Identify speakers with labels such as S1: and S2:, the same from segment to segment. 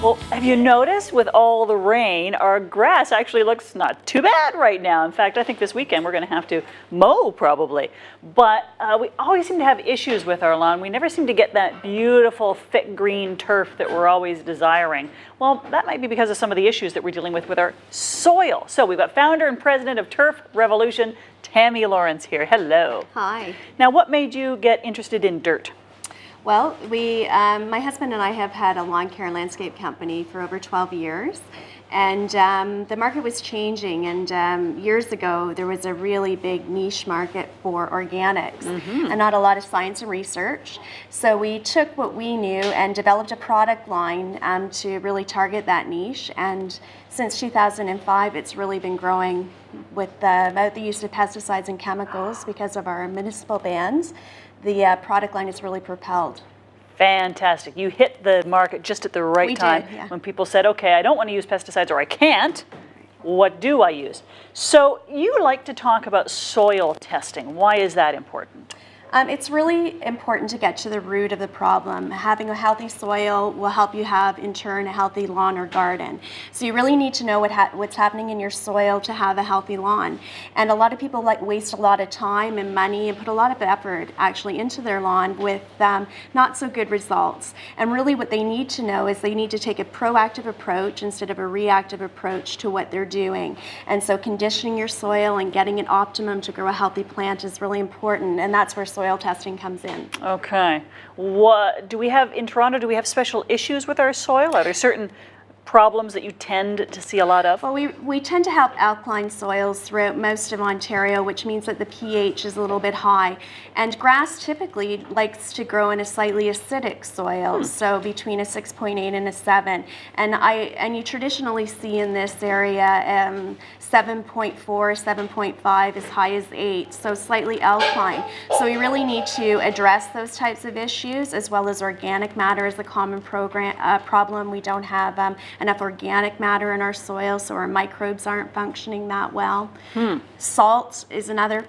S1: Well, have you noticed with all the rain, our grass actually looks not too bad right now. In fact, I think this weekend we're going to have to mow probably. But we always seem to have issues with our lawn. We never seem to get that beautiful, thick green turf that we're always desiring. Well, that might be because of some of the issues that we're dealing with our soil. So we've got founder and president of Turf Revolution, Tammy Lawrence here. Hello.
S2: Hi.
S1: Now, what made you get interested in dirt?
S2: Well, my husband and I have had a lawn care and landscape company for over 12 years, and the market was changing, and years ago there was a really big niche market for organics and not a lot of science and research. So we took what we knew and developed a product line to really target that niche, and since 2005 it's really been growing without the use of pesticides and chemicals because of our municipal bans. The product line is really propelled.
S1: Fantastic. You hit the market just at the right time.
S2: We did, yeah.
S1: When people said, okay, I don't want to use pesticides or I can't, what do I use? So you like to talk about soil testing. Why is that important?
S2: It's really important to get to the root of the problem. Having a healthy soil will help you have, in turn, a healthy lawn or garden. So you really need to know what's happening in your soil to have a healthy lawn. And a lot of people waste a lot of time and money and put a lot of effort actually into their lawn with not so good results. And really what they need to know is they need to take a proactive approach instead of a reactive approach to what they're doing. And so conditioning your soil and getting it optimum to grow a healthy plant is really important, and that's where soil testing comes in.
S1: Okay. What do we have in Toronto? Do we have special issues with our soil? Are there certain problems that you tend to see a lot of?
S2: Well, we tend to have alkaline soils throughout most of Ontario, which means that the pH is a little bit high. And grass typically likes to grow in a slightly acidic soil, so between a 6.8 and a 7. And you traditionally see in this area 7.4, 7.5, as high as 8, so slightly alkaline. So we really need to address those types of issues, as well as organic matter is a common problem. We don't have enough organic matter in our soil, so our microbes aren't functioning that well. Salt is another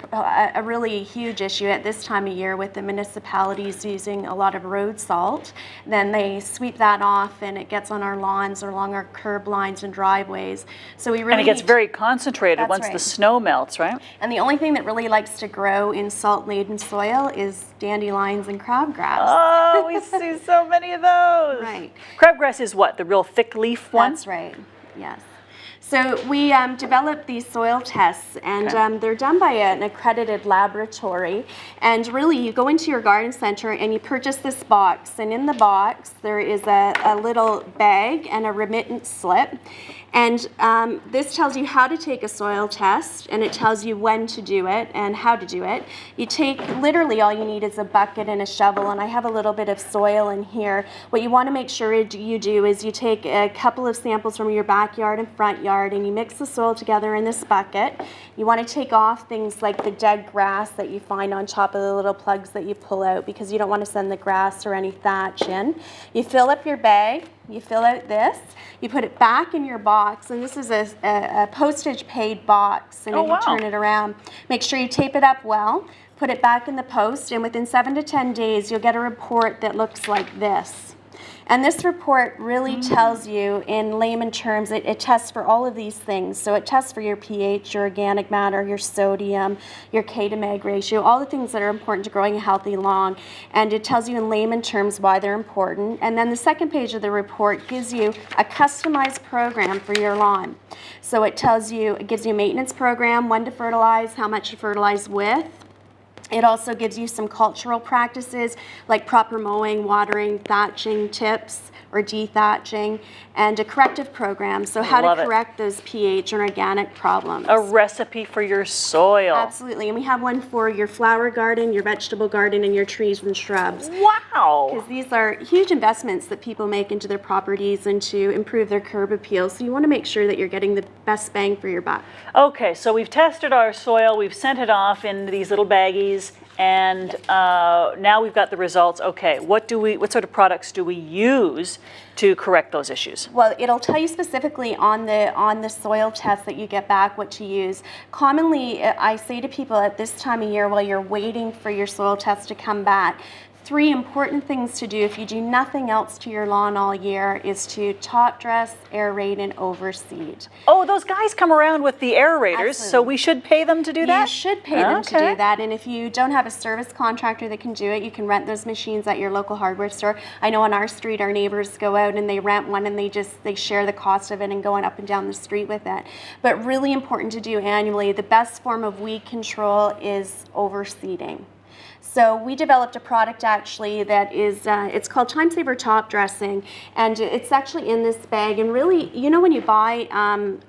S2: a really huge issue at this time of year with the municipalities using a lot of road salt. Then they sweep that off and it gets on our lawns or along our curb lines and driveways. So we really
S1: And it gets very concentrated once the snow melts, right?
S2: And the only thing that really likes to grow in salt-laden soil is dandelions and crabgrass.
S1: Oh, we see so many of those.
S2: Right.
S1: Crabgrass is what, the real thick leaf one?
S2: That's right, yes. So we developed these soil tests, and they're done by an accredited laboratory. And really, you go into your garden center and you purchase this box. And in the box, there is a little bag and a remittance slip. And this tells you how to take a soil test, and it tells you when to do it and how to do it. You take, literally all you need is a bucket and a shovel, and I have a little bit of soil in here. What you want to make sure you do is you take a couple of samples from your backyard and front yard, and you mix the soil together in this bucket. You want to take off things like the dead grass that you find on top of the little plugs that you pull out, because you don't want to send the grass or any thatch in. You fill up your bag. You fill out this, you put it back in your box, and this is a postage paid box, and if you turn it around, make sure you tape it up well, put it back in the post, and within 7 to 10 days you'll get a report that looks like this. And this report really tells you, in layman terms, it tests for all of these things. So it tests for your pH, your organic matter, your sodium, your K to mag ratio, all the things that are important to growing a healthy lawn. And it tells you in layman terms why they're important. And then the second page of the report gives you a customized program for your lawn. So it tells you, it gives you a maintenance program, when to fertilize, how much to fertilize with. It also gives you some cultural practices like proper mowing, watering, thatching tips or dethatching, and a corrective program, so how to correct those pH and organic problems.
S1: A recipe for your soil.
S2: Absolutely, and we have one for your flower garden, your vegetable garden, and your trees and shrubs.
S1: Wow!
S2: Because these are huge investments that people make into their properties and to improve their curb appeal, so you want to make sure that you're getting the best bang for your buck.
S1: Okay, so we've tested our soil, we've sent it off in these little baggies, and now we've got the results. Okay, what sort of products do we use to correct those issues?
S2: Well, it'll tell you specifically on the soil test that you get back what to use. Commonly, I say to people at this time of year while you're waiting for your soil test to come back, 3 important things to do if you do nothing else to your lawn all year is to top dress, aerate, and overseed.
S1: Oh, those guys come around with the aerators, so
S2: Absolutely.
S1: we should pay them to do that?
S2: You should pay them to
S1: Okay.
S2: do that, and if you don't have a service contractor that can do it, you can rent those machines at your local hardware store. I know on our street, our neighbors go out and they rent one and they share the cost of it and going up and down the street with it. But really important to do annually. The best form of weed control is overseeding. So we developed a product actually that is, it's called Time Saver Top Dressing, and it's actually in this bag. And really, you know, when you buy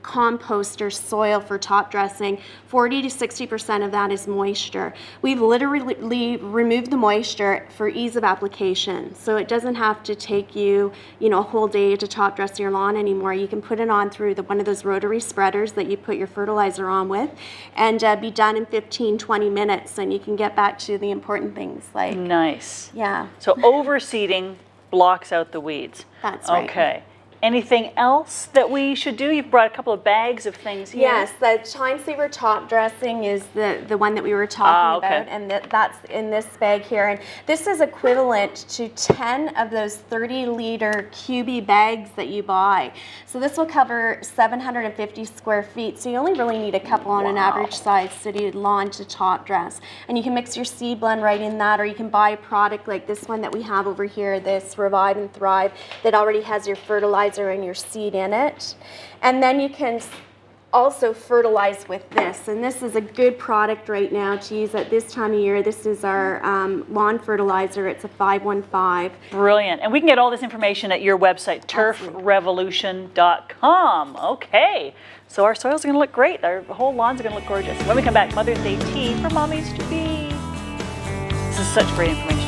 S2: compost or soil for top dressing, 40 to 60% of that is moisture. We've literally removed the moisture for ease of application. So it doesn't have to take you, you know, a whole day to top dress your lawn anymore. You can put it on through one of those rotary spreaders that you put your fertilizer on with, and be done in 15, 20 minutes, and you can get back to the important things like,
S1: Nice.
S2: yeah,
S1: So overseeding blocks out the weeds.
S2: that's right.
S1: Okay. Anything else that we should do? You've brought a couple of bags of things here.
S2: Yes, the Time Saver Top Dressing is the one that we were talking
S1: okay.
S2: about, and that's in this bag here. And this is equivalent to 10 of those 30-liter QB bags that you buy. So this will cover 750 square feet. So you only really need a couple on an average size city lawn to top dress. And you can mix your seed blend right in that, or you can buy a product like this one that we have over here, this Revive and Thrive, that already has your fertilizer and your seed in it. And then you can also fertilize with this, and this is a good product right now to use at this time of year. This is our lawn fertilizer. It's a 515.
S1: Brilliant. And we can get all this information at your website, turfrevolution.com. Okay. So our soils are going to look great. Our whole lawns are going to look gorgeous. When we come back, Mother's Day tea for mommies to be. This is such great information.